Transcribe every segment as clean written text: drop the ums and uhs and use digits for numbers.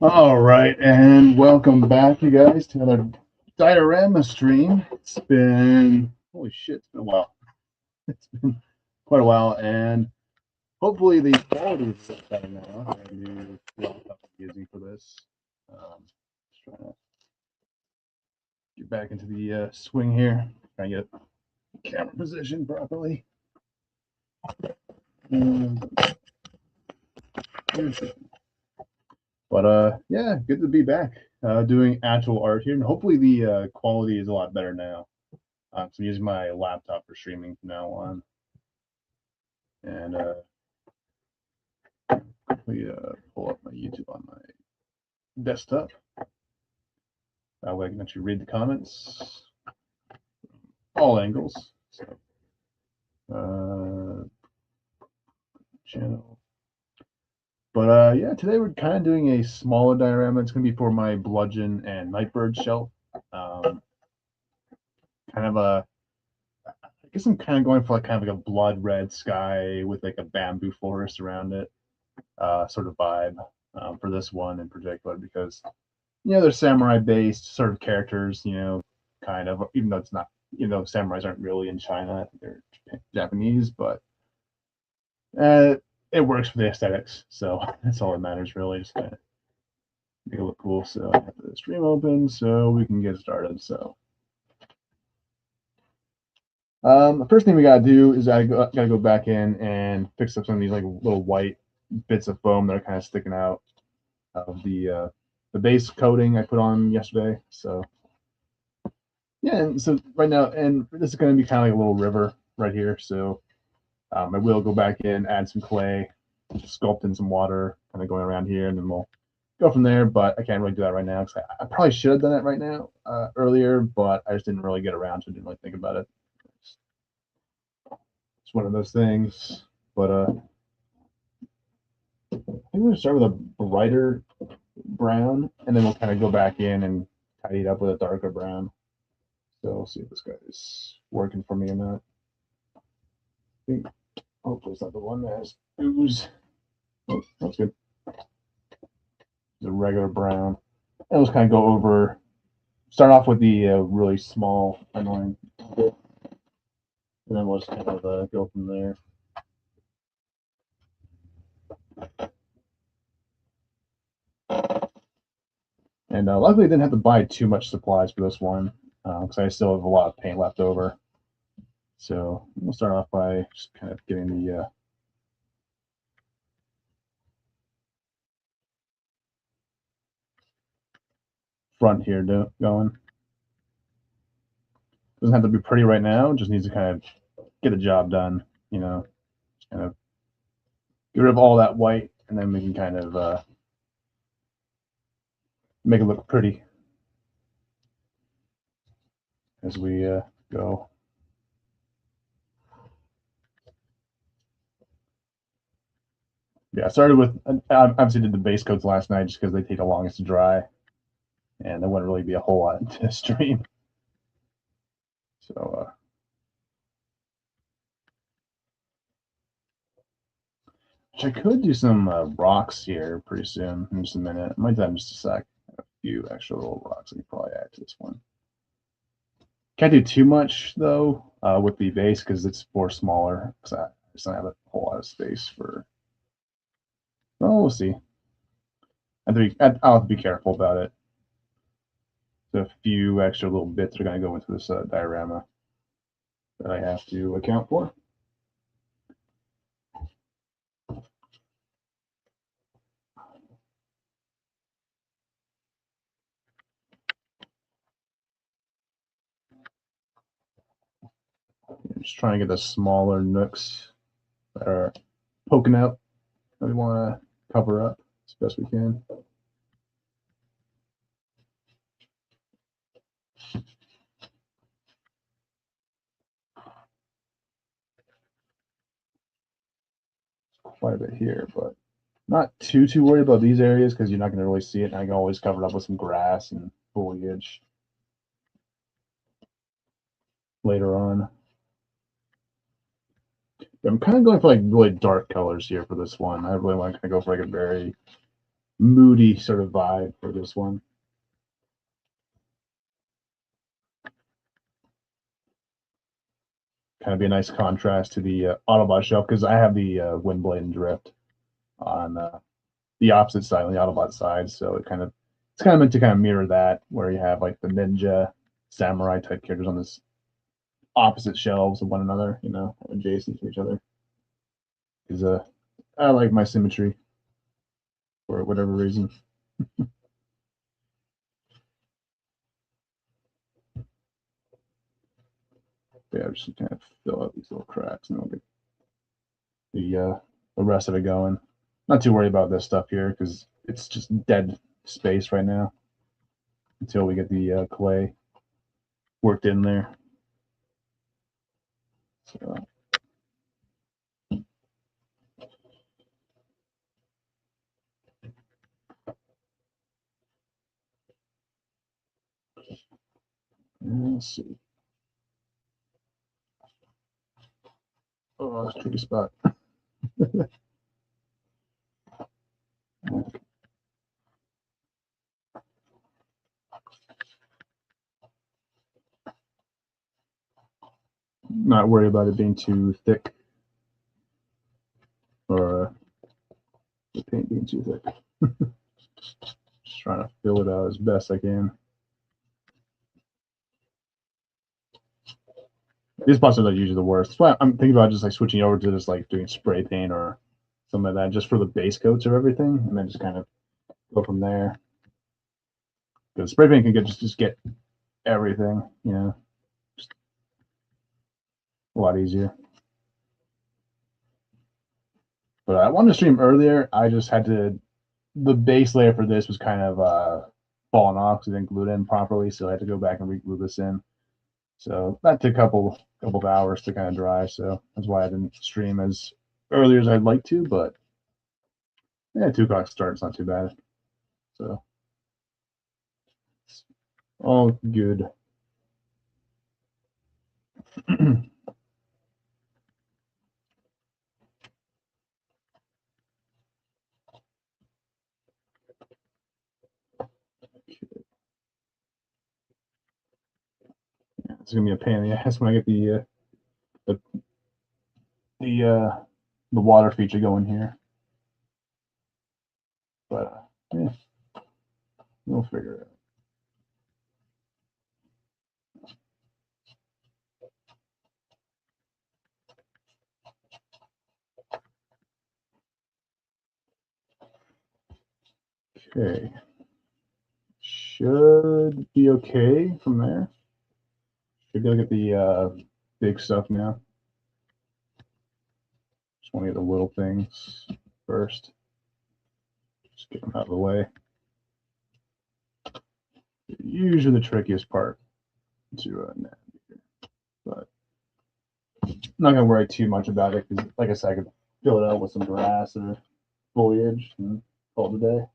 All right, and welcome back, you guys, to another Diorama stream. It's been, holy shit, it's been a while. It's been quite a while, and hopefully the quality is a bit better now. I have a new laptop I'm using for this. Just trying to get back into the swing here, trying to get camera position properly. But yeah, good to be back doing actual art here, and hopefully the quality is a lot better now. So I'm using my laptop for streaming from now on, and we pull up my YouTube on my desktop. That way I can actually read the comments, all angles. So, channel. But yeah, today we're kind of doing a smaller diorama. It's going to be for my bludgeon and nightbird shelf. Kind of a, I guess I'm kind of going for like kind of like a blood red sky with like a bamboo forest around it, sort of vibe for this one in particular because they're samurai based sort of characters, kind of, even though it's not, samurais aren't really in China, I think they're Japanese, but uh, it works for the aesthetics. So that's all that matters, really. Just kind of make it look cool. So I have the stream open so we can get started. So, the first thing we got to do is I got to go back in and fix up some of these like little white bits of foam that are kind of sticking out of the base coating I put on yesterday. So yeah, and so right now, and this is going to be kind of like a little river right here. So I will go back in, add some clay, sculpt in some water, kind of going around here, and then we'll go from there. But I can't really do that right now because I probably should have done it right now earlier, but I just didn't really get around to it. Didn't really think about it. It's one of those things. But I think we're gonna start with a brighter brown, and then we'll kind of go back in and tidy it up with a darker brown. So we'll see if this guy is working for me or not. I think hopefully it's not the one that has ooze. Oh, that's good. It's a regular brown. And let's kind of go over, start off with the really small, annoying bit, and then we'll just kind of go from there. And luckily, I didn't have to buy too much supplies for this one because I still have a lot of paint left over. So we'll start off by just kind of getting the front here going. Doesn't have to be pretty right now. Just needs to kind of get the job done. Just kind of get rid of all that white, and then we can kind of make it look pretty as we go. Yeah, I started with, obviously did the base coats last night just because they take the longest to dry, and there wouldn't really be a whole lot to stream. So which I could do some rocks here pretty soon in just a minute. I might do that in just a sec. A few extra little rocks I can probably add to this one. Can't do too much though with the base because it's more smaller. Because I just don't have a whole lot of space for. Well, we'll see. I'll have to be careful about it. So a few extra little bits are going to go into this diorama that I have to account for. I'm just trying to get the smaller nooks that are poking out that we want to cover up as best we can. Quite a bit here, but not too worried about these areas because you're not going to really see it. And I can always cover it up with some grass and foliage later on. But I'm kind of going for like really dark colors here for this one. I really want to go for like a very moody sort of vibe for this one. Kind of be a nice contrast to the Autobot shelf because I have the Windblade and Drift on the opposite side, on the Autobot side. So it's kind of meant to kind of mirror that, where you have like the ninja, samurai type characters on this opposite shelves of one another, adjacent to each other. Because I like my symmetry for whatever reason. Yeah, just kind of fill out these little cracks and we'll get the rest of it going. Not too worried about this stuff here because it's just dead space right now until we get the clay worked in there. So, let's see. Oh, that's a tricky spot. Not worry about it being too thick or the paint being too thick. Just trying to fill it out as best I can. These spots are usually the worst. Well, I'm thinking about just like switching over to just like doing spray paint or something like that, just for the base coats of everything, and then just kind of go from there. Because spray paint can just get everything, just a lot easier. But I wanted to stream earlier. I just had to. The base layer for this was kind of falling off because I didn't glue it in properly, so I had to go back and re-glue this in. So that took a couple of hours to kind of dry. So that's why I didn't stream as early as I'd like to. But yeah, 2 o'clock start. It's not too bad. So it's all good. Yeah, it's gonna be a pain in the ass when I get the the the water feature going here. But yeah, we'll figure it out. Okay. Should be okay from there. Should go get the big stuff now. Just want to get the little things first. Just get them out of the way. Usually the trickiest part to navigate, but I'm not gonna worry too much about it because, like I said, I could fill it out with some grass or foliage and call it a day.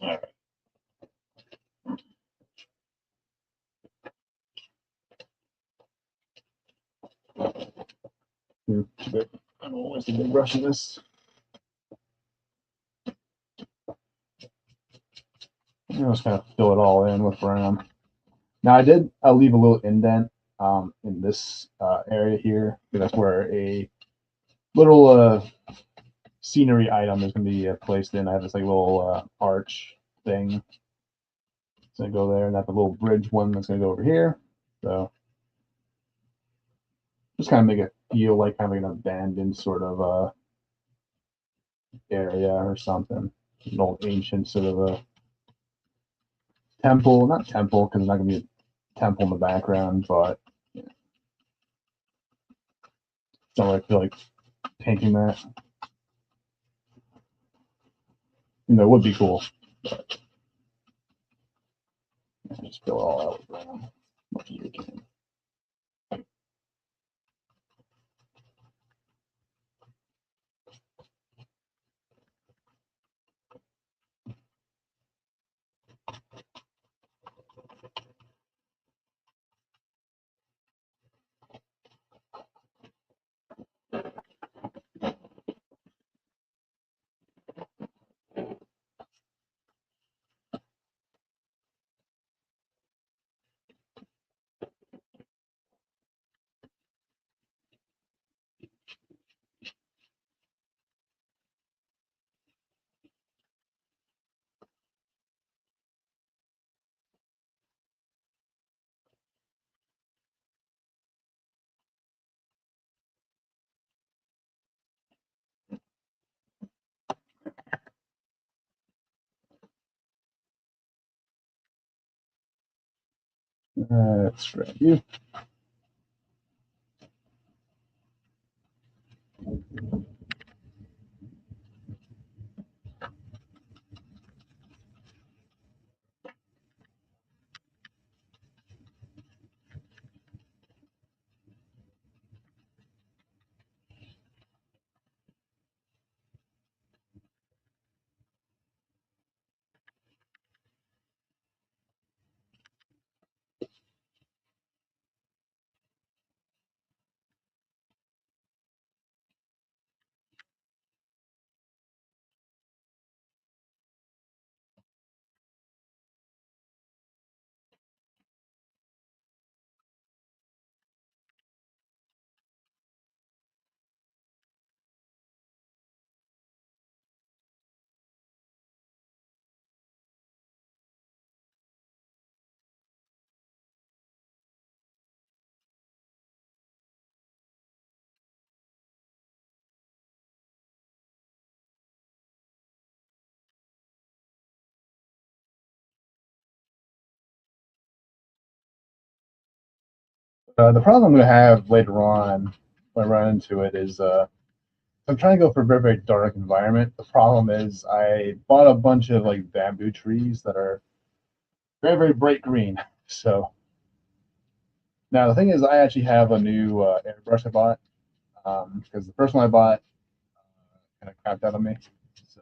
All right. I'm always a big brush in this. Just kind of fill it all in with brown. Now I'll leave a little indent in this area here because that's where a little scenery item is going to be placed in. I have this like little arch thing. It's going to go there, and that's a little bridge one that's going to go over here. So just kind of make it feel like kind of an abandoned sort of area or something. An old ancient sort of a temple, not temple because there's not going to be a temple in the background, but don't really feel like painting that. It would be cool, but just fill it all out with brown as much as you can. Let's grab you. The problem I'm going to have later on when I run into it is I'm trying to go for a very, very dark environment. The problem is I bought a bunch of like bamboo trees that are very, very bright green. So now the thing is, I actually have a new airbrush I bought because the first one I bought kind of crapped out on me. So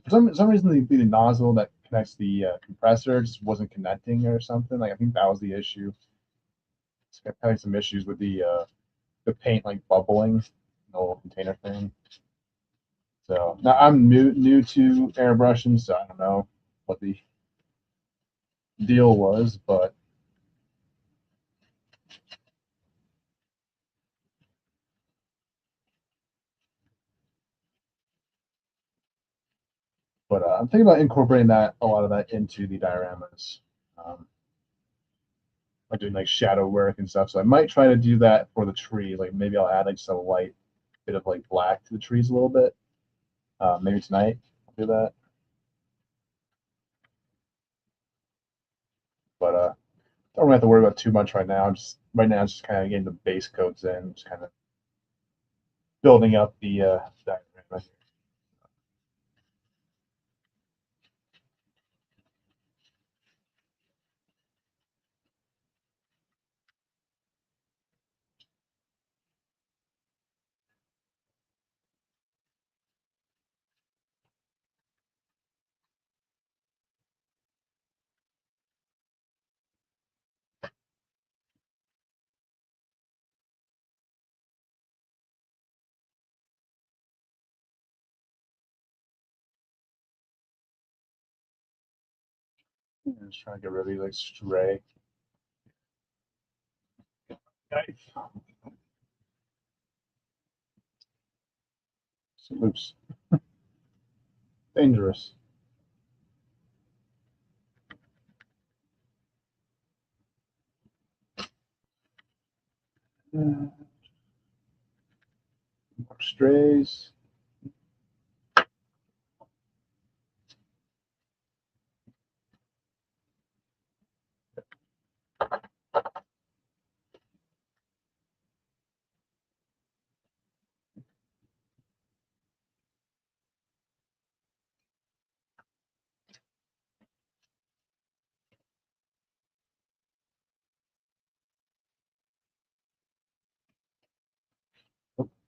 for some reason, the nozzle that connects the compressor just wasn't connecting or something. Like I think that was the issue. It's having some issues with the paint like bubbling, the little container thing. So now I'm new to airbrushing, so I don't know what the deal was, but I'm thinking about incorporating that a lot of that into the dioramas, um, like doing like shadow work and stuff. So I might try to do that for the tree. Like maybe I'll add like some light bit of like black to the trees a little bit. Maybe tonight I'll do that. But don't really have to worry about too much right now. Just right now, just kind of getting the base coats in, just kind of building up the diorama. Just trying to get rid of these like stray. Nice. Oops, dangerous. More strays.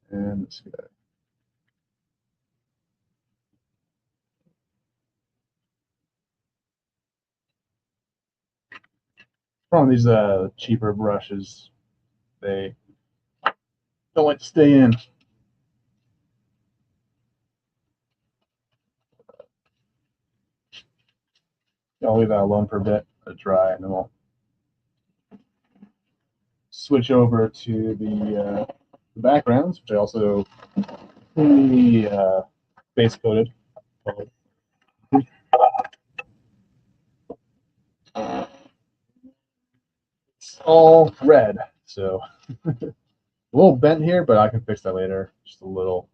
And this guy. From these cheaper brushes, they don't like to stay in. I'll leave that alone for a bit, let it dry, and then we'll switch over to the backgrounds, which I also completely base coated. It's all red, so a little bent here, but I can fix that later. Just a little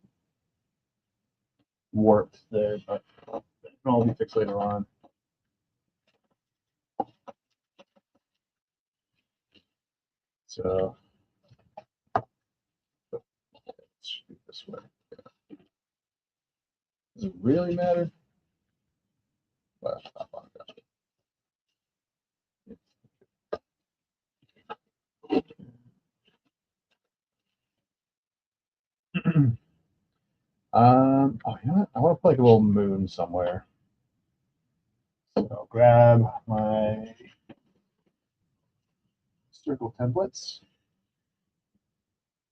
warped there, but it can all be fixed later on. So let's shoot this way. Does it really matter? Well, stop on that. Oh, you know what? I want to put like a little moon somewhere. So I'll grab my circle templates.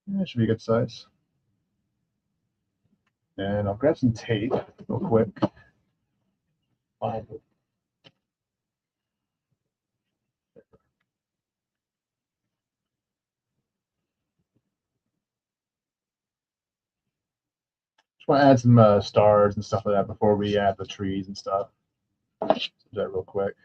That should be a good size. And I'll grab some tape real quick. Find it. Just want to add some stars and stuff like that before we add the trees and stuff. So do that real quick.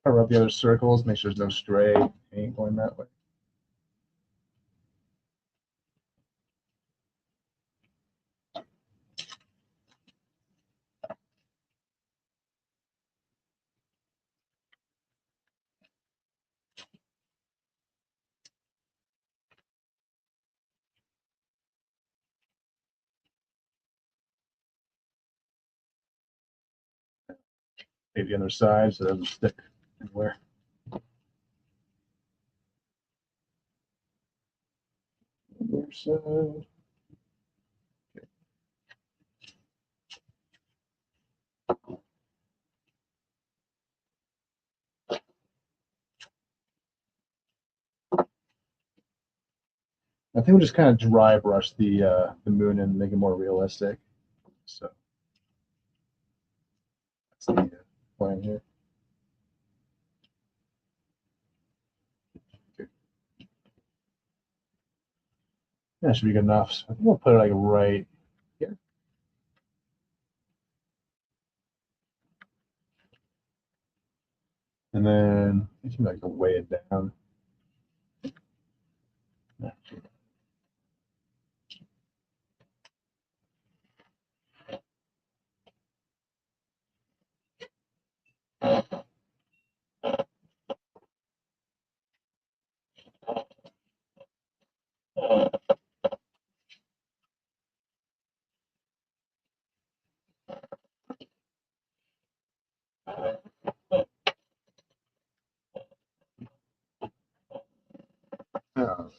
Cover up the other circles, make sure there's no stray paint going that way. Maybe the other side so it doesn't stick anywhere. Other side. I think we'll just kind of dry brush the moon and make it more realistic. So that's the plan here. Okay. That should be good enough. So I think we'll put it like right here. And then I think like to weigh it down. All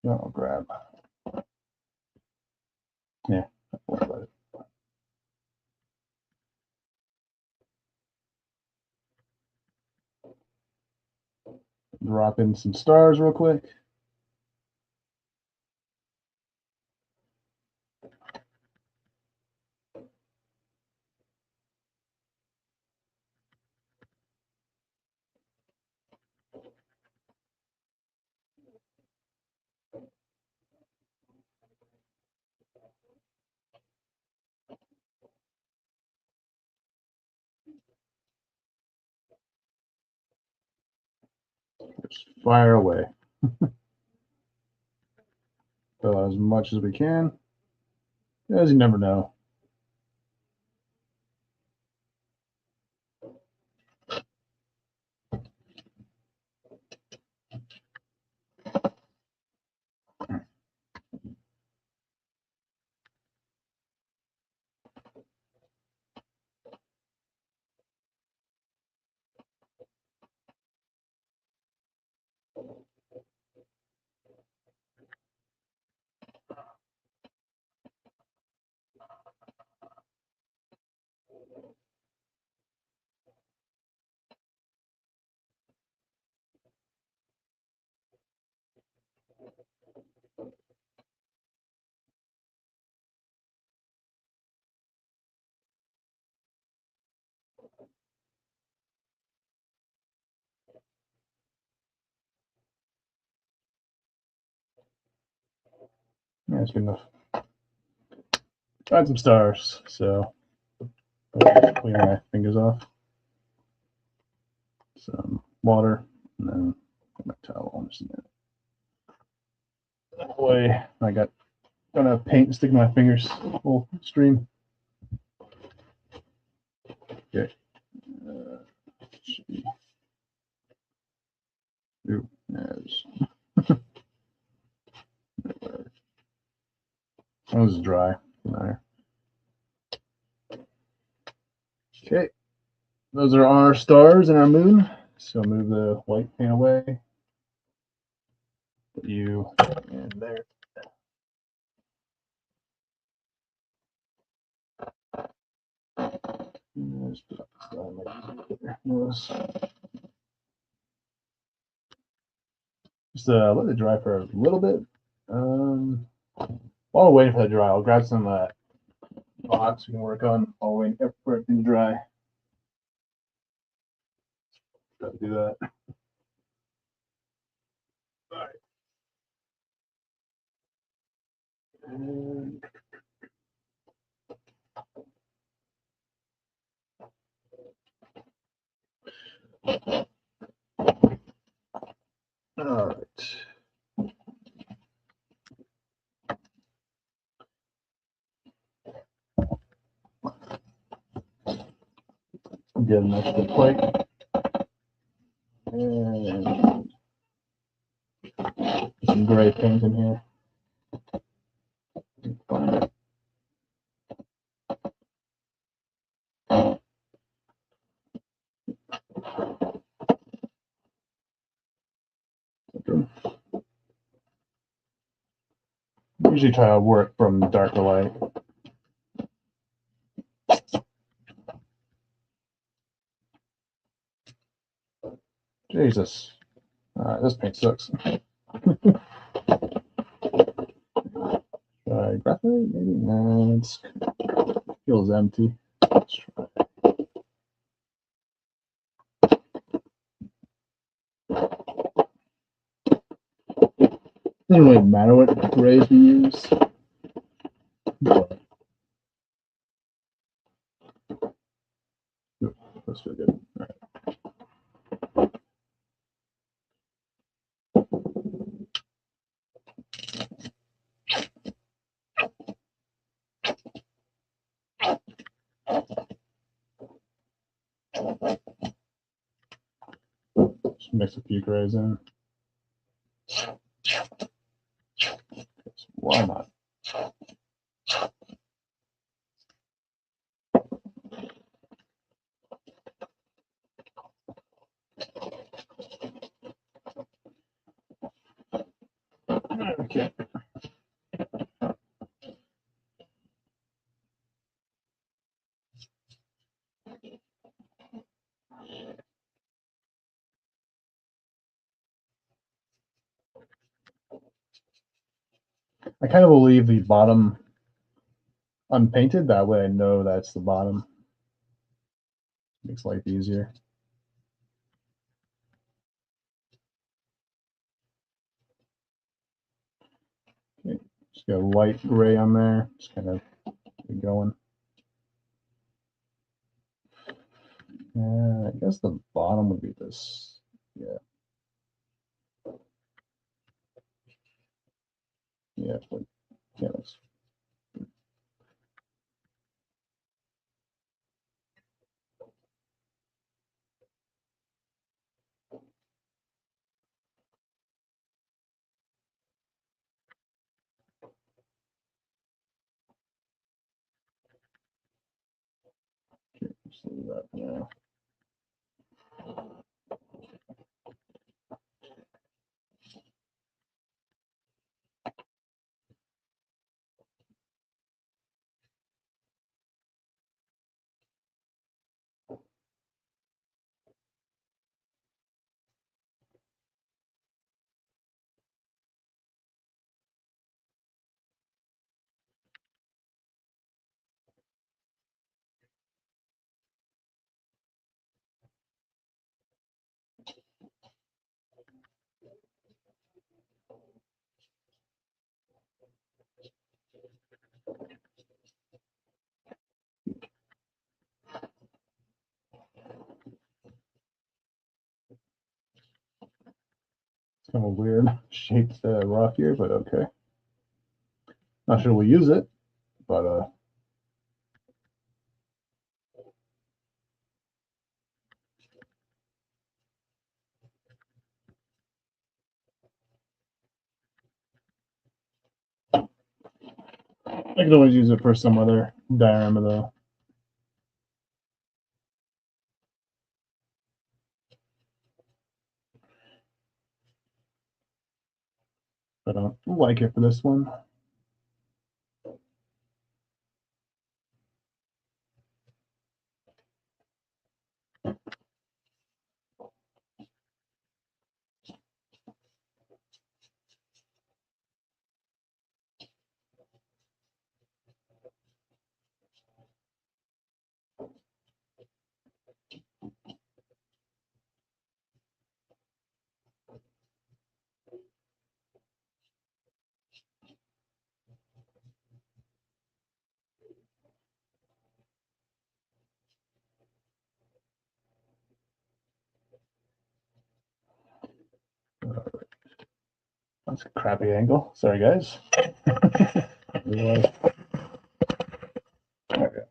I'll grab. Yeah. Drop in some stars real quick. Fire away. Fill out as much as we can, as you never know. Yeah, that's good enough. Add some stars, so clean my fingers off. Some water, and then my towel on just a minute. That way, I got don't have paint sticking to my fingers full stream. Okay. Ooh, as that was dry. Okay, those are our stars and our moon. So move the white paint away. Put you in there. Just put just let it dry for a little bit. While we're waiting for that to dry, I'll grab some box we can work on while we're waiting for everything to dry. Try to do that. All right. And all right. Get an extra plate. And some gray paint in here. Find it. Usually try to work from dark to light. Jesus. Alright, this paint sucks. Try graphite, maybe? No, it feels empty. Let's try. Doesn't really matter what grays we use. But that's feel good. All right. Just mix a few grays in. Why not? Okay. I kind of will leave the bottom unpainted. That way I know that's the bottom. Makes life easier. Okay. Just got a light gray on there. Just kind of get going. I guess the bottom would be this. Yeah. Yeah, but yeah, that's just leave that for now. It's kind of a weird shaped rock here, but okay. Not sure we'll use it, but I could always use it for some other diorama though. I don't like it for this one. That's a crappy angle. Sorry, guys. Okay.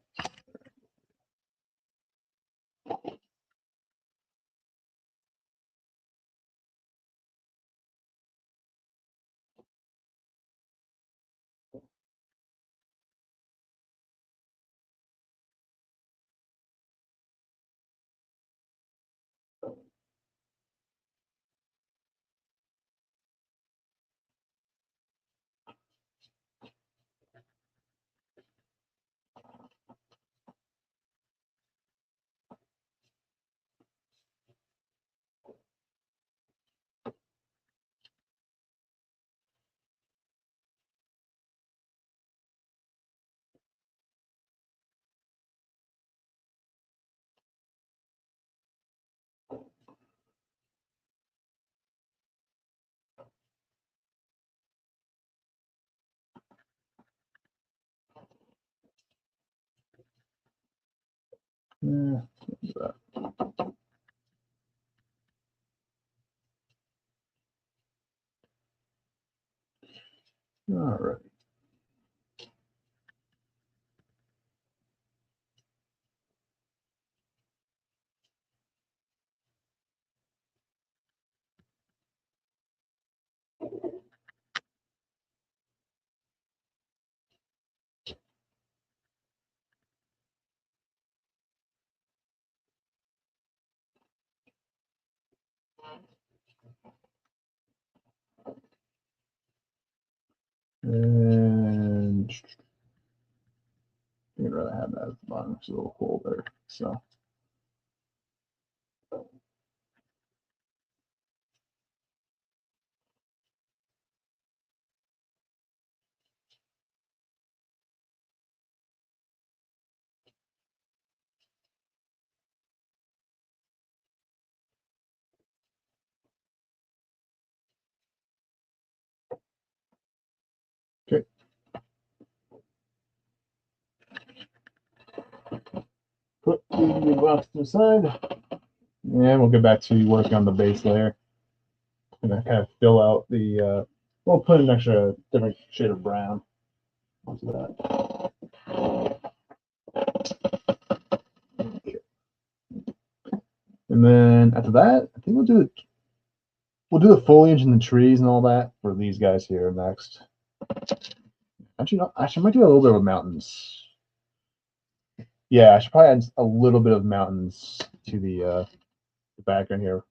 Yeah, that. All right. And I'd rather have that at the bottom. It's a little hole there. So okay. Put the box to the side. And we'll get back to working on the base layer. Gonna kind of fill out the we'll put an extra different shade of brown onto that. Okay. And then after that, I think we'll do the foliage and the trees and all that for these guys here next. Actually, no, I might do a little bit of mountains. Yeah, I should probably add a little bit of mountains to the background here.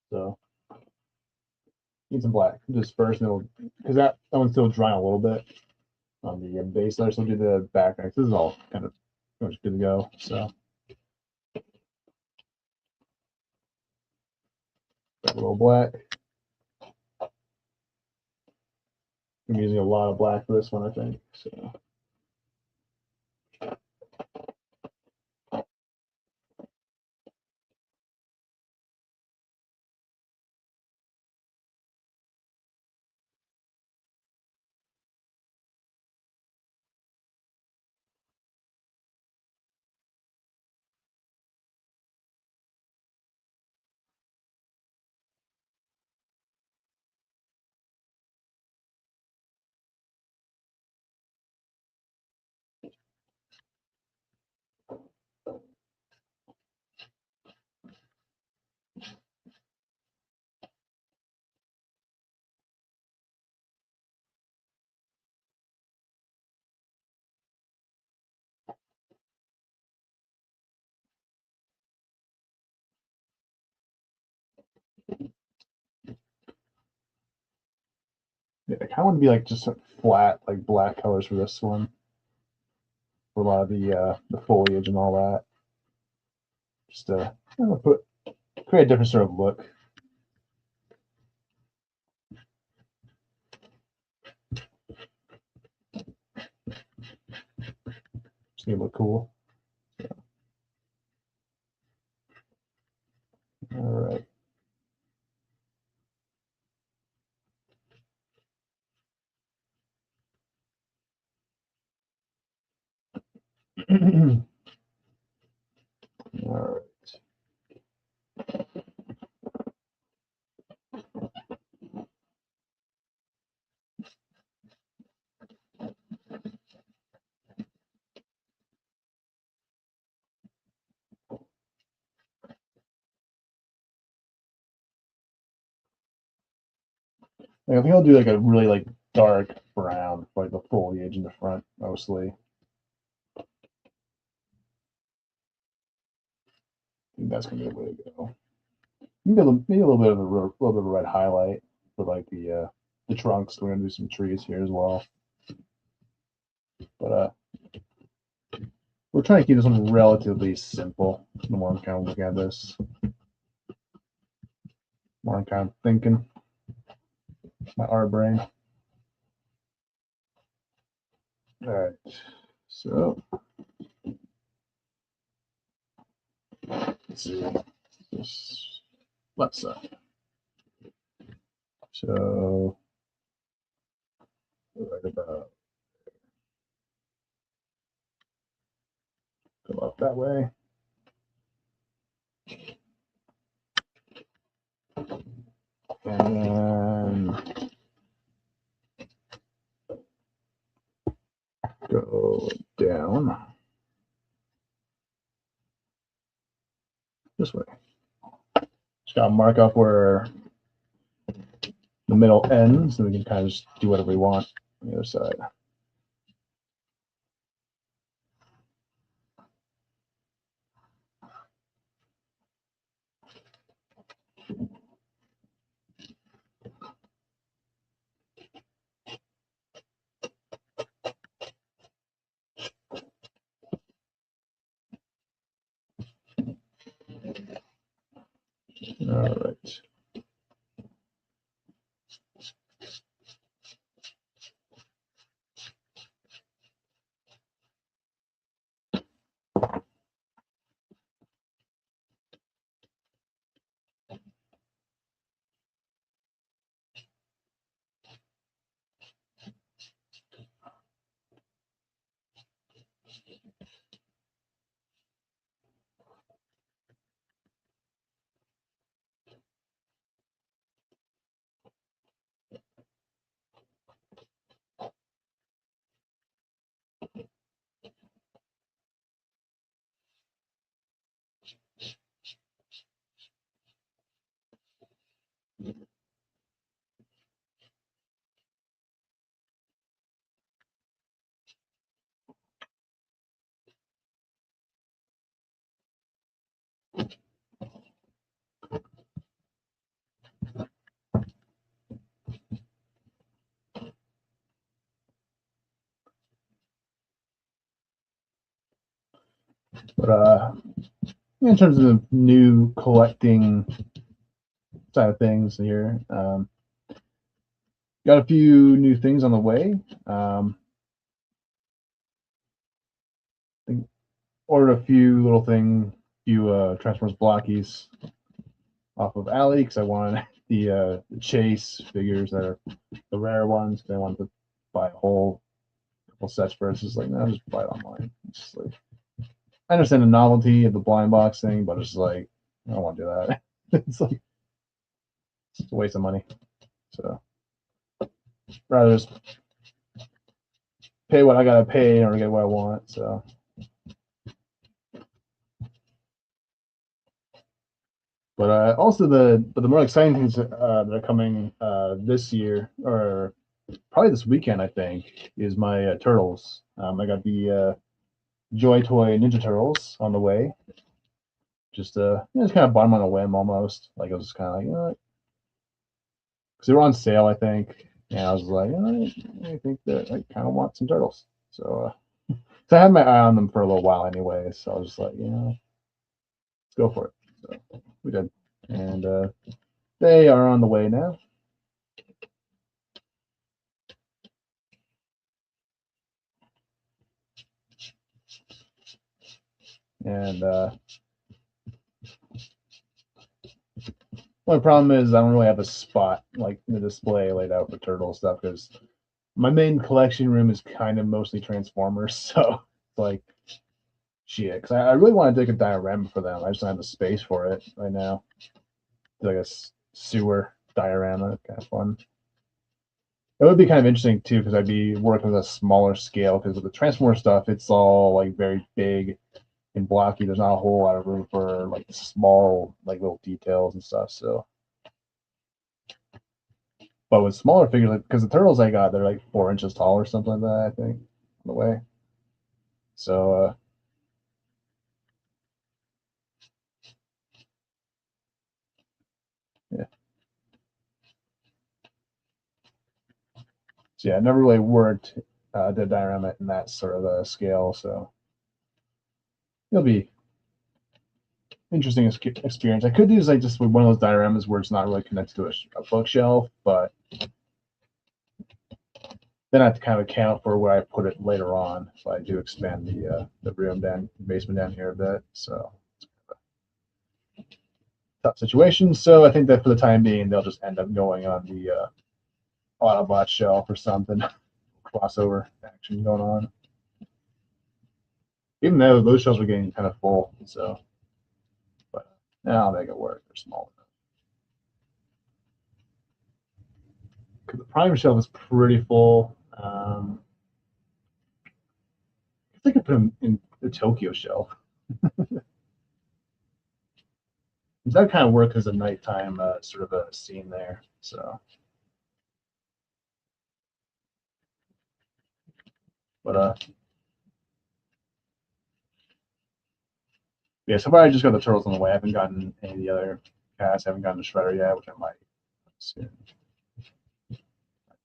So need some black just first, and because that one's still drying a little bit on the base layer. So we'll do the background. This is all kind of pretty much good to go. So a little black. I'm using a lot of black for this one, I think. So. Yeah, I kind of want to be like just flat, like black colors for this one. For a lot of the foliage and all that. Just create a different sort of look. Just need to look cool. So. All right. All right. I think I'll do like a really like dark brown for like the foliage in the front mostly. I think that's gonna be the way to go. Maybe maybe a little bit of little bit of a red highlight for like the trunks. We're gonna do some trees here as well. But we're trying to keep this one relatively simple. The more I'm kind of looking at this, the more I'm kind of thinking. My art brain. All right. So let's see. This left side. So right about go up that way. And then go down this way. Just gotta mark off where the middle ends, and we can kind of just do whatever we want on the other side. All right. But in terms of the new collecting side of things here, got a few new things on the way. Ordered a few little Transformers blockies off of Ali because I wanted the Chase figures that are the rare ones. I wanted to buy a whole couple sets versus like no, just buy it online. It's just like I understand the novelty of the blind box thing, but it's like I don't want to do that. It's like it's a waste of money. So rather just pay what I gotta pay in order to get what I want. So. But also the more exciting things that are coming this year or probably this weekend I think is my turtles. I got the Joy Toy Ninja Turtles on the way. Just just kind of bought them on a whim almost. Like I was kind of like because they were on sale I think, and I was like I think that I kind of want some turtles. So so I had my eye on them for a little while anyway. So I was just like let's go for it. So we did, and they are on the way now. And my problem is I don't really have a spot like in the display laid out for turtle stuff because my main collection room is kind of mostly Transformers. So like shit, because I really want to take a diorama for them. I just don't have the space for it right now. Like a sewer diorama, kind of fun. It would be kind of interesting too because I'd be working with a smaller scale because with the Transformer stuff, it's all like very big and blocky. There's not a whole lot of room for like small like little details and stuff. So but with smaller figures, like because the turtles I got, they're like 4 inches tall or something like that, I think, on the way. So yeah, so yeah, I never really worked the diorama in that sort of a scale, so it'll be interesting experience. I could use like just one of those dioramas where it's not really connected to a bookshelf, but then I have to kind of account for where I put it later on if I do expand the room down basement down here a bit. So tough situation. So I think that for the time being, they'll just end up going on the Autobot shelf or something. Crossover action going on. Even though those shelves are getting kind of full, so but I'll make it work. They're small enough. Because the prime shelf is pretty full. I think I put them in the Tokyo shelf. That kind of work as a nighttime sort of a scene there. So, but yeah. So far I just got the turtles on the way. I haven't gotten any of the other cats. I haven't gotten the shredder yet, which I might soon.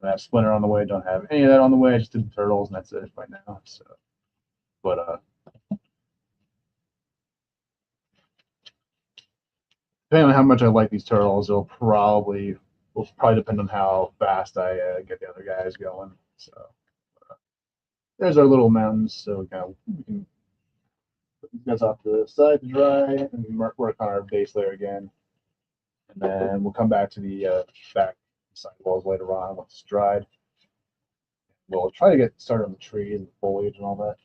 I have Splinter on the way. Don't have any of that on the way. I just did the turtles, and that's it right now. So, but depending on how much I like these turtles, will probably depend on how fast I get the other guys going. So there's our little mountains. So we can put these guys off to the side to dry and work on our base layer again, and then we'll come back to the back sidewalls later on once it's dried. We'll try to get started on the trees and foliage and all that.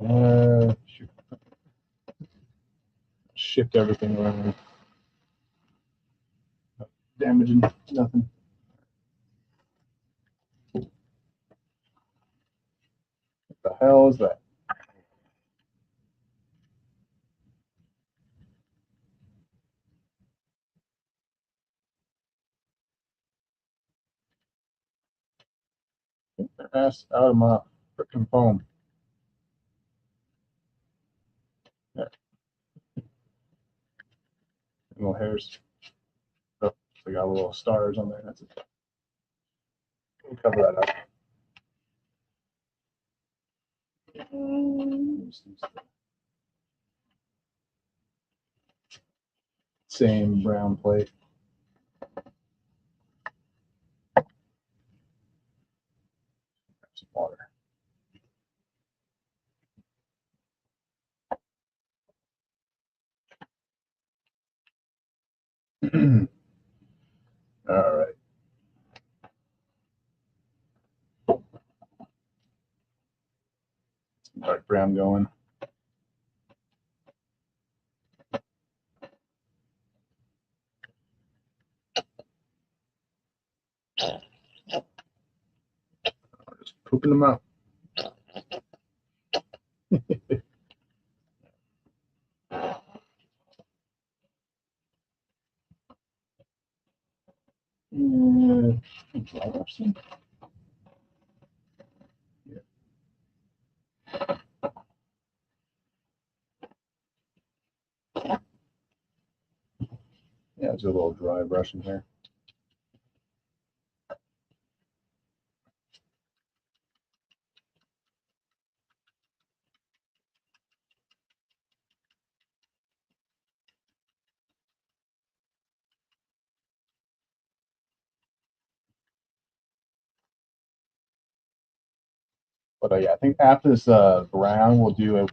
Uh, shift everything around. Damaging nothing. What the hell is that? Get their ass out of my freaking phone. Little hairs. Oh, they got little stars on there. That's it. We'll cover that up. Same brown plate. Some water. All right. Some dark brown going. Just pooping them out. Dry brush them. Yeah, let's do a little dry brush in here. But yeah, I think after this brown, we'll do a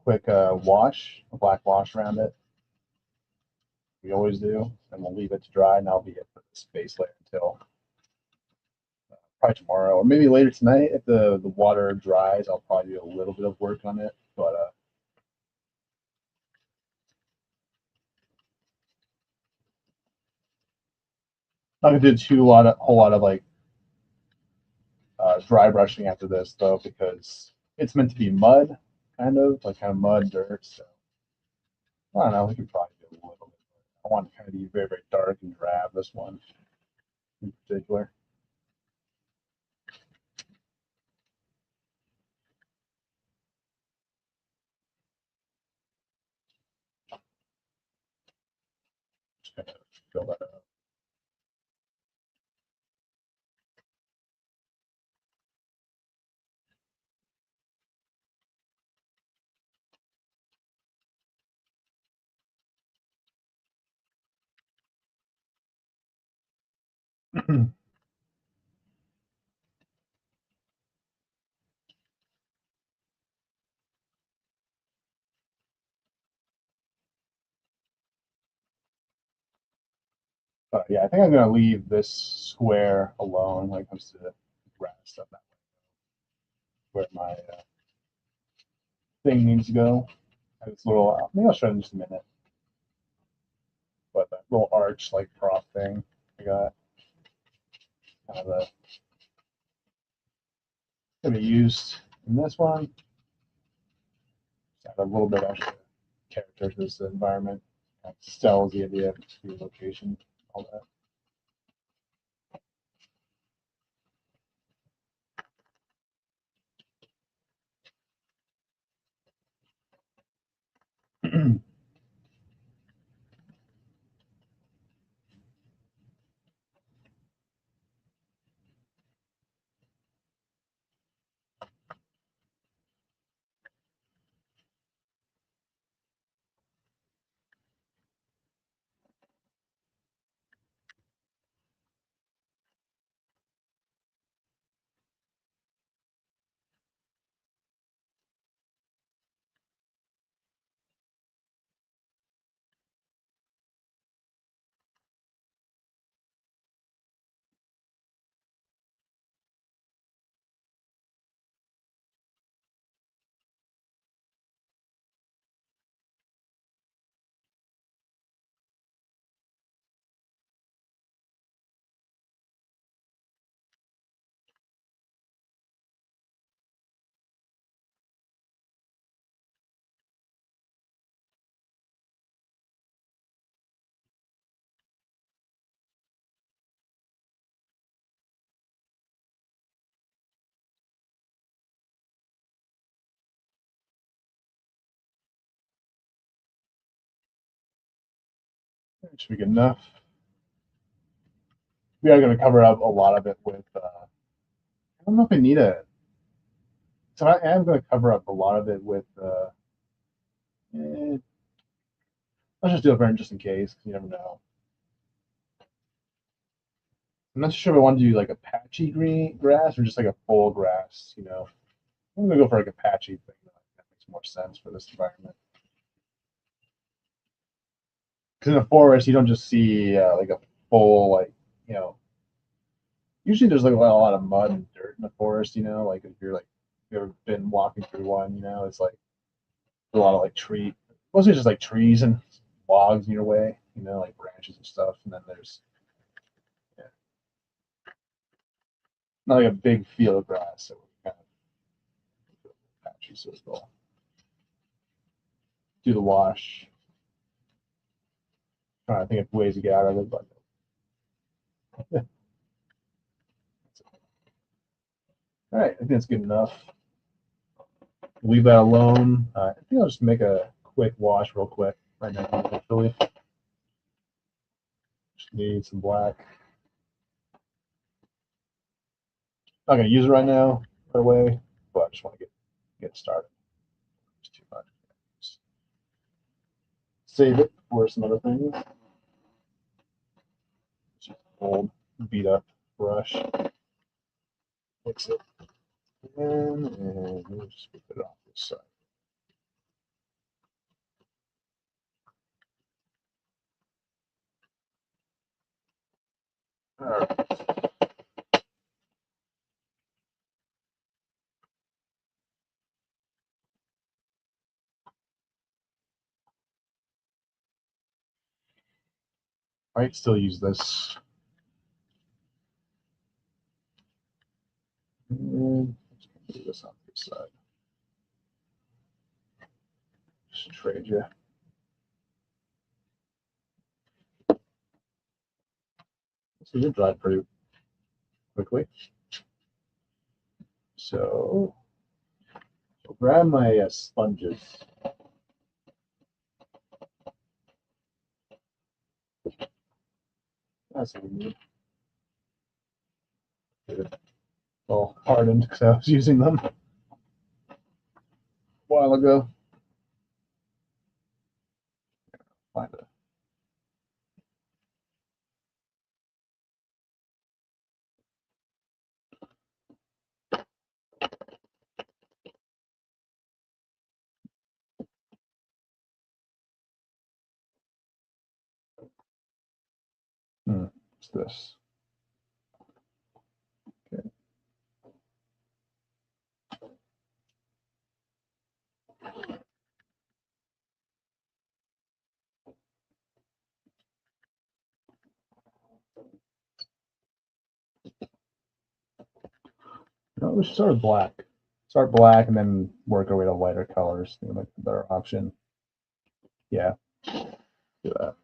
quick wash, a black wash around it. We always do, and we'll leave it to dry, and that'll be it for this base layer until probably tomorrow or maybe later tonight. If the water dries, I'll probably do a little bit of work on it, but not gonna do whole lot of like dry brushing after this though, because it's meant to be mud, kind of mud dirt. So I don't know. We could probably do a little bit. I want to kind of be very very dark and drab. This one in particular. Just kind of fill that up. Yeah, I think I'm gonna leave this square alone when it comes to the grass stuff. That where my thing needs to go. It's a little. Maybe I'll show it in just a minute. But that little arch like prop thing I got, kind of gonna be used in this one. Add a little bit extra character to this environment. Kind of sells the idea of your location, all that. should be good enough. We are going to cover up a lot of it with. I don't know if I need a. So I am going to cover up a lot of it with. Eh, let's just do it for just in case. 'Cause you never know. I'm not sure if I want to do like a patchy green grass or just like a full grass. I'm gonna go for like a patchy thing. That makes more sense for this environment. Because in a forest, you don't just see like a full like you know. Usually, there's like a lot of mud and dirt in the forest. Like if you're like you ever been walking through one, it's like a lot of like mostly just like trees and logs in your way. Like branches and stuff. And then there's yeah, not like a big field of grass. So we kind of patchy, so we'll do the wash. Trying to think of ways to get out of it, but all right, I think that's good enough. Leave that alone. I think I'll just make a quick wash real quick right now, actually. Just need some black. Not gonna use it right now, right away, but I just want to get started. It's too much. Save it for some other things. Just old beat up brush. Mix it in, and we'll just put it off this side. All right. Might still use this. And do this on this side. Just trade you. So you dry pretty quickly. So I'll grab my sponges. That's what we need. All hardened because I was using them a while ago. Find it. What's this? Okay. No, we should start with black. Start black and then work our way to lighter colors. I think like the better option. Yeah, do that.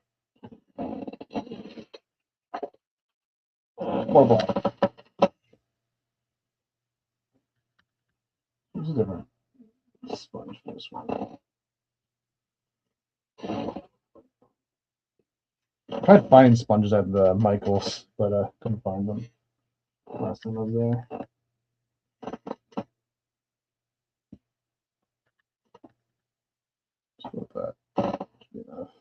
More black. There's a different sponge for this one. I tried finding sponges at the Michaels, but couldn't find them last time I was there. Just with that. Should be enough.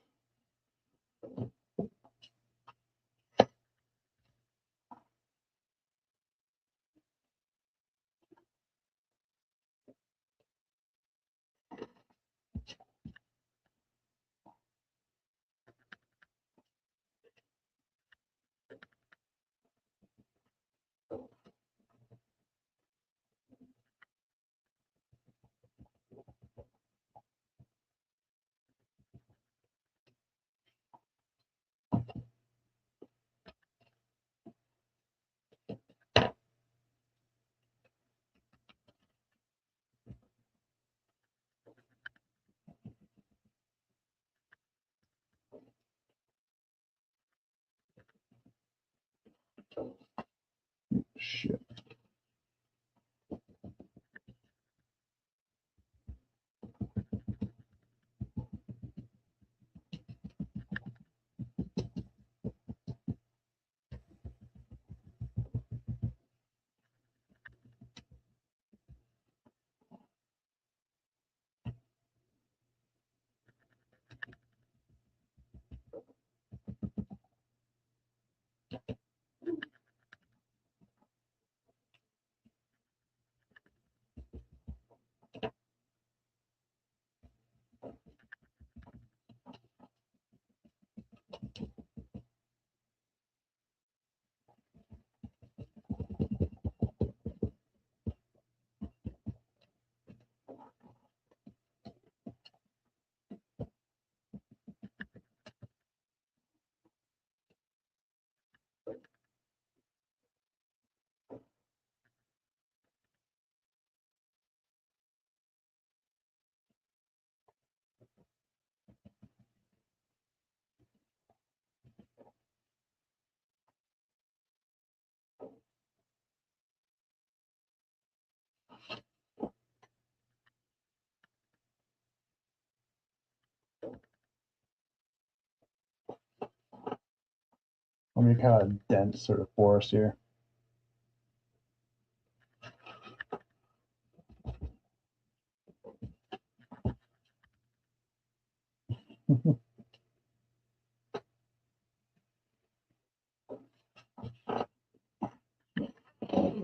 Let me kind of dense sort of forest here.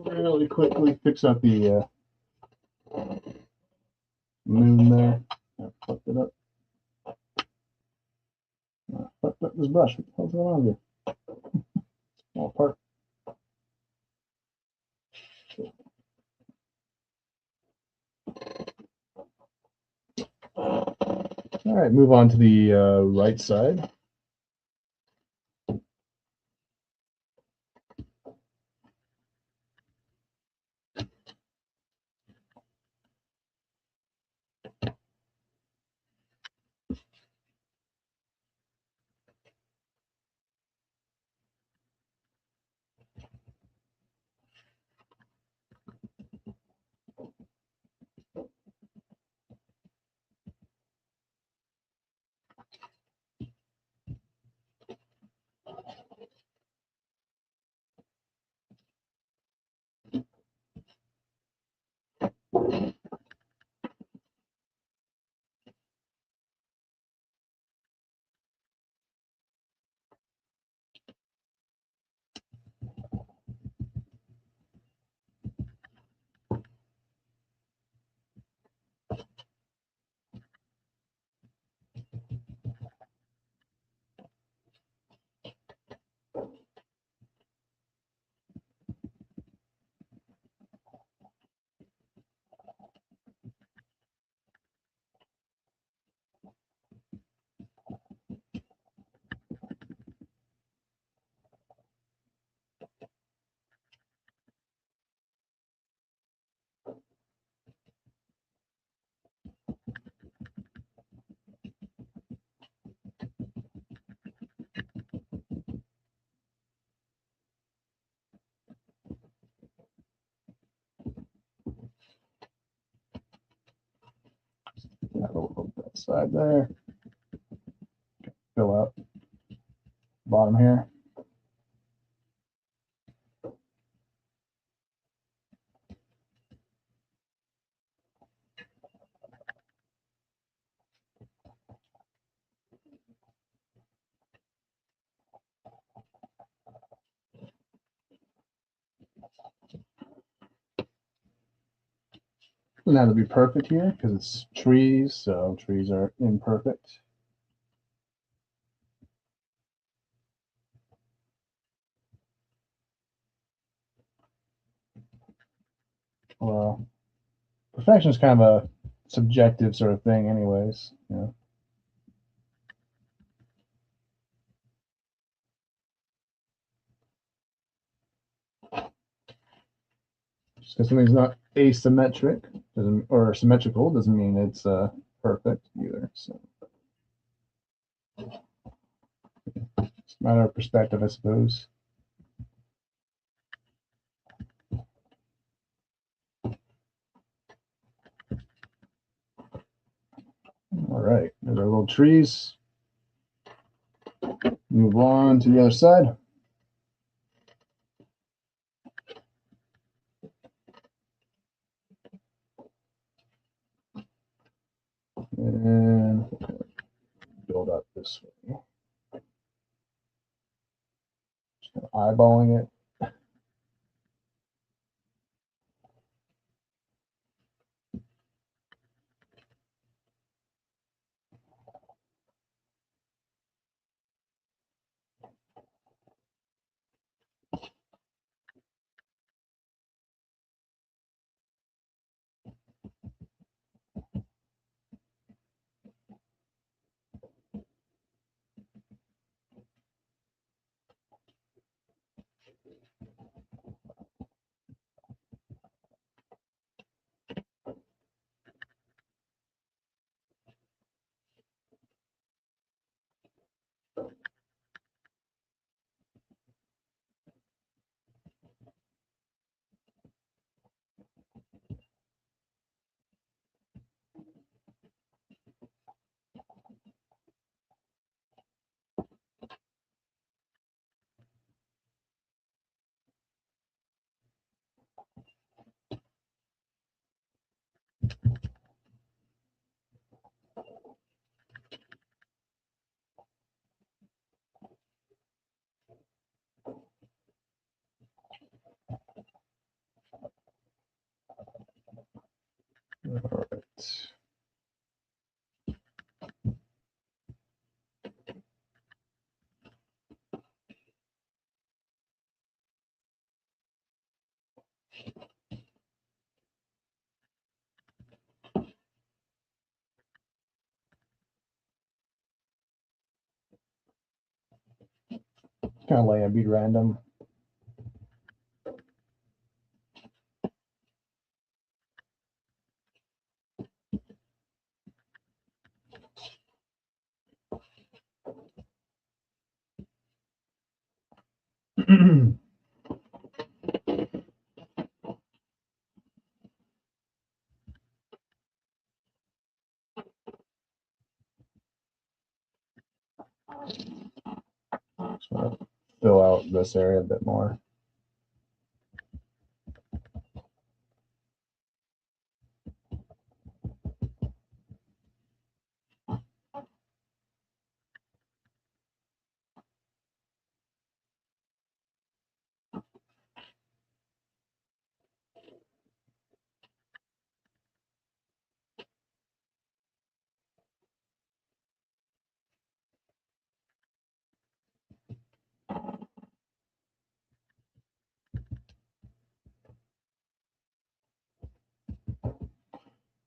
Really quickly fix up the moon there. I fucked it up. I fucked up this brush. What the hell's going on here? All apart. All right, move on to the right side. That'll that side there. Fill out bottom here. Doesn't have to be perfect here because it's trees, so trees are imperfect. Well, perfection is kind of a subjective sort of thing, anyways. You know. Just because something's not asymmetric doesn't, or symmetrical doesn't mean it's perfect either. So it's a matter of perspective, I suppose. All right, there's our little trees. Move on to the other side. And build up this way. Just kind of eyeballing it. All right. Kind of lay a bead random. So fill out this area a bit more.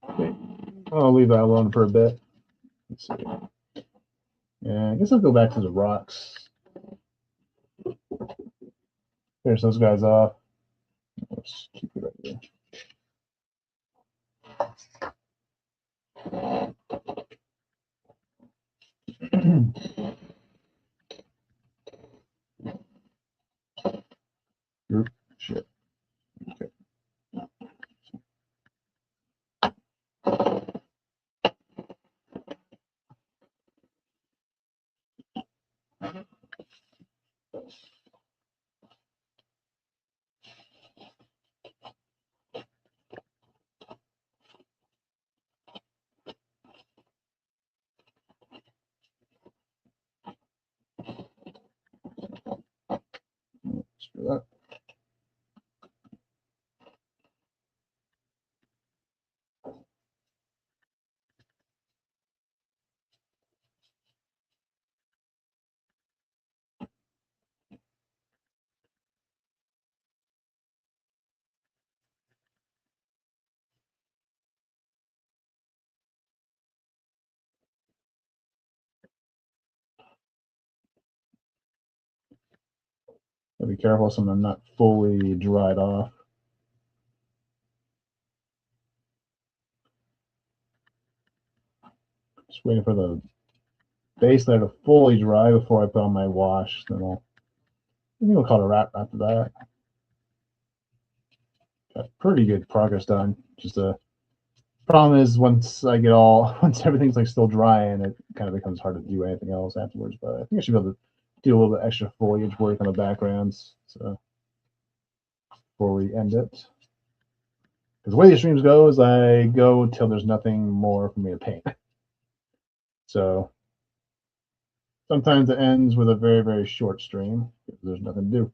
Okay. I'll leave that alone for a bit. Let's see. Yeah, I guess I'll go back to the rocks. Finish those guys off. Let's keep it right here. Group shit. Okay. Screw that. Gotta be careful so I'm not fully dried off. Just waiting for the base layer to fully dry before I put on my wash. Then I think we'll call it a wrap after that. Got pretty good progress done. Just a problem is once everything's like still dry and it kind of becomes hard to do anything else afterwards. But I think I should be able to do a little bit extra foliage work on the backgrounds before we end it. Because the way these streams go is I go till there's nothing more for me to paint. So sometimes it ends with a very, very short stream because there's nothing to do.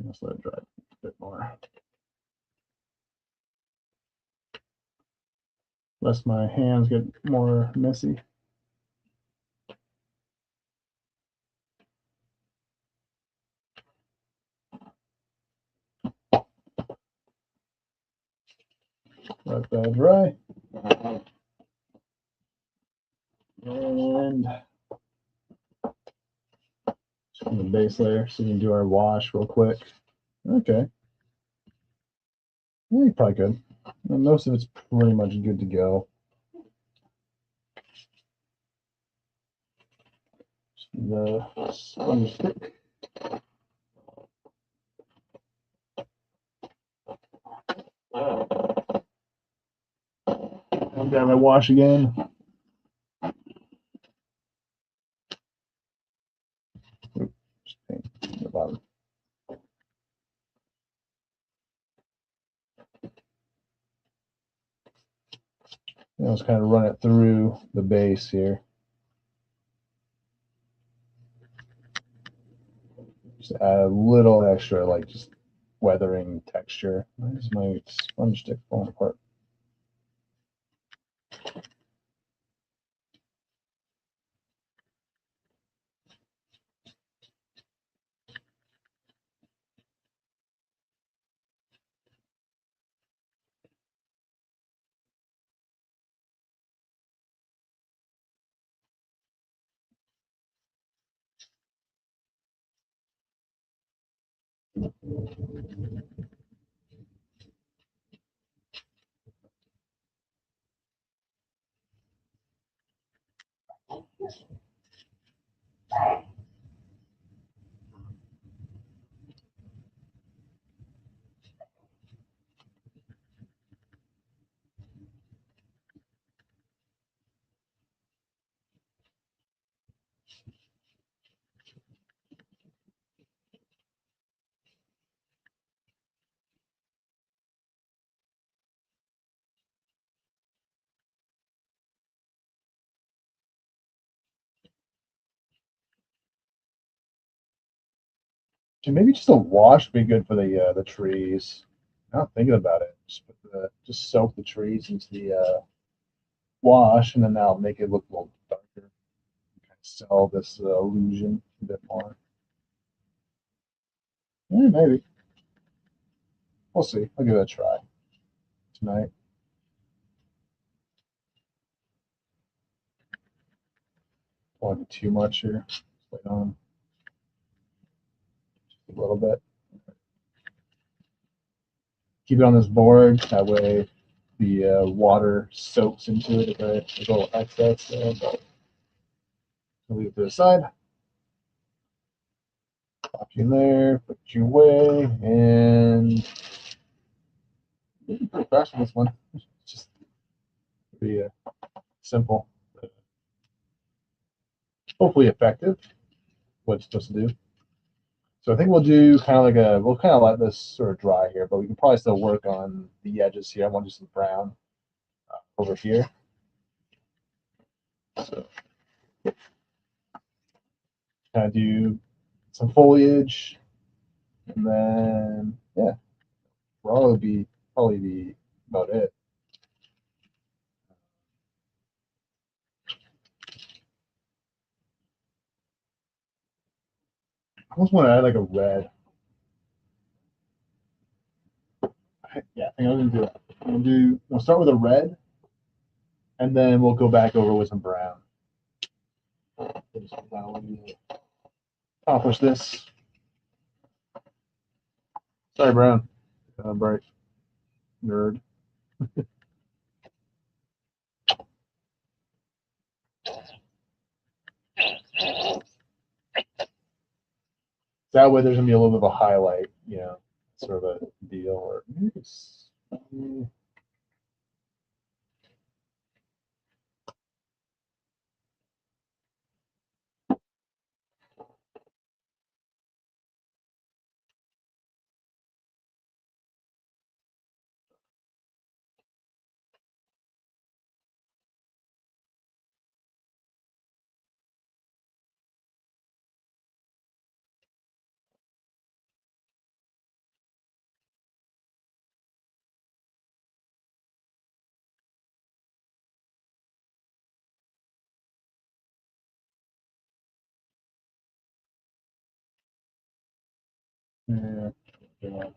Let's let it dry a bit more. Lest my hands get more messy. let that dry. And from the base layer, so we can do our wash real quick. Okay. Yeah, you probably could. And most of it's pretty much good to go. The sponge stick. I'll grab my wash again. Oops, paint the bottom. Now let's kind of run it through the base here. Just add a little extra, like just weathering texture. Where's my sponge stick falling apart? So maybe just a wash would be good for the trees. I'm not thinking about it. Just soak the trees into the wash, and then that'll make it look a little darker. Kind of sell this illusion a bit more. Yeah, maybe. We'll see. I'll give it a try tonight. Don't want to do too much here. Just wait on a little bit. Keep it on this board. That way the water soaks into it if there's a little excess there. But I'll leave it to the side. Pop you in there, put you away, and pretty fast on this one. It's just pretty simple, but hopefully effective. What it's supposed to do. So I think we'll do kind of like we'll kind of let this sort of dry here, but we can probably still work on the edges here. I want to do some brown over here. So kind of do some foliage, and then yeah, probably be about it. I almost want to add like a red. Yeah, I think I'm gonna do it. We'll start with a red, and then we'll go back over with some brown. Accomplish this. Sorry, brown. Bright nerd. That way, there's gonna be a little bit of a highlight, sort of a deal. Or yeah.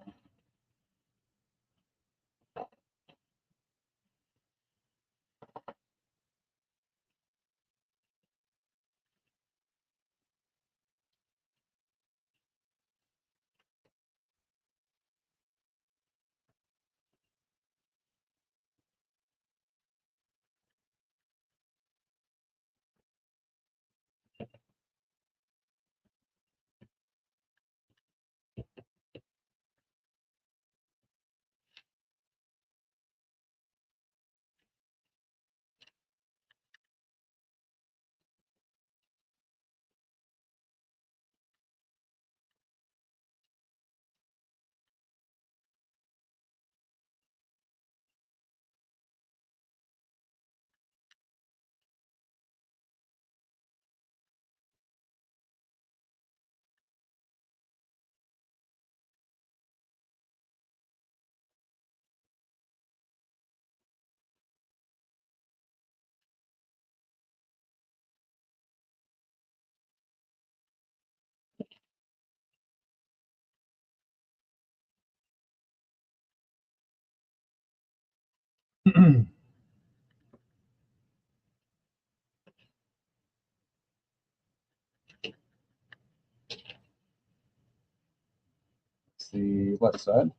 It's the left side.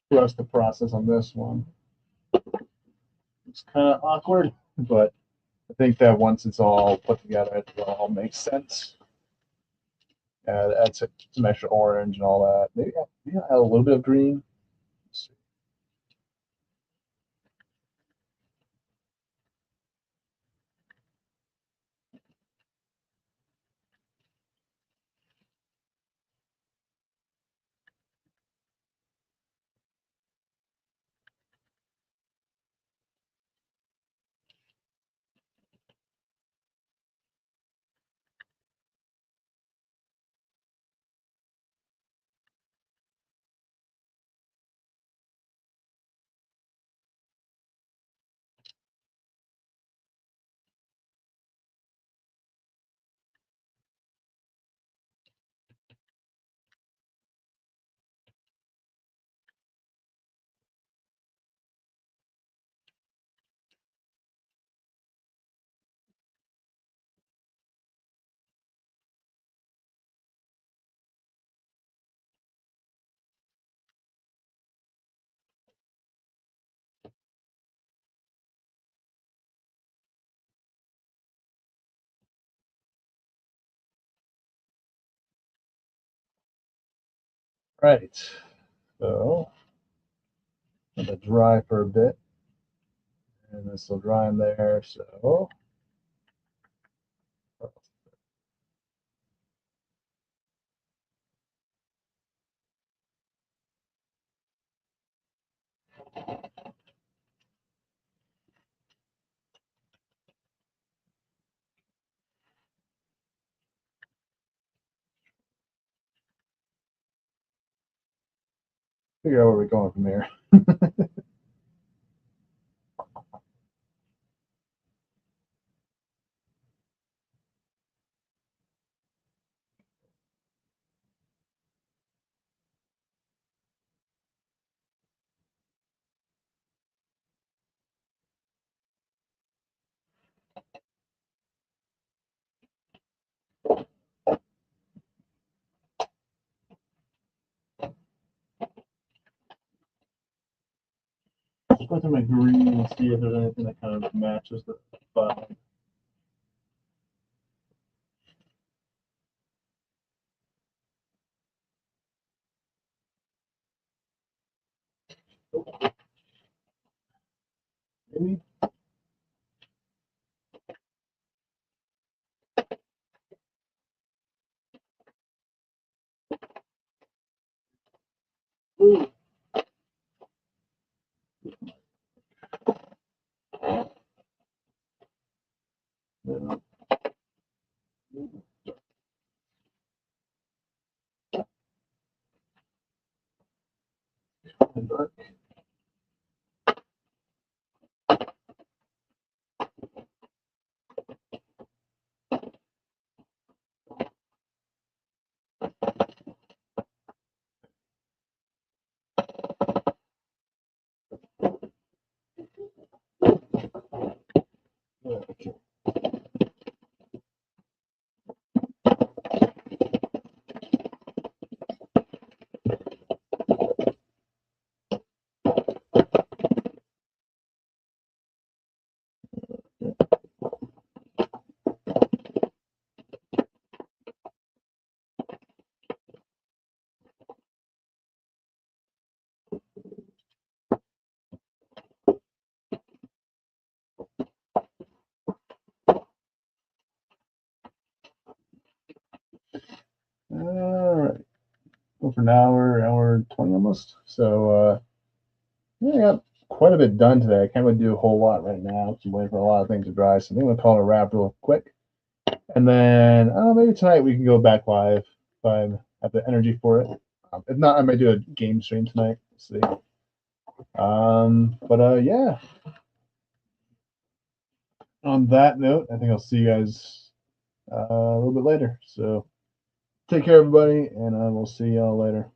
Trust the process on this one. It's kind of awkward, but I think that once it's all put together, it will all make sense. Add some extra orange and all that. Maybe add a little bit of green. Right. So let it dry for a bit, and this will dry in there. So figure out where we're going from here. Go through my green and see if there's anything that kind of matches the vibe. Maybe. Ooh. Yeah. Dark. Yeah, okay. for an hour 20 almost. So yeah, I got quite a bit done today. I can't really do a whole lot right now. I'm waiting for a lot of things to dry. So I think I'm gonna call it a wrap real quick. And then I don't know, maybe tonight we can go back live if I have the energy for it. If not, I might do a game stream tonight. We'll see. But yeah. On that note, I think I'll see you guys a little bit later. So take care, everybody, and I will see y'all later.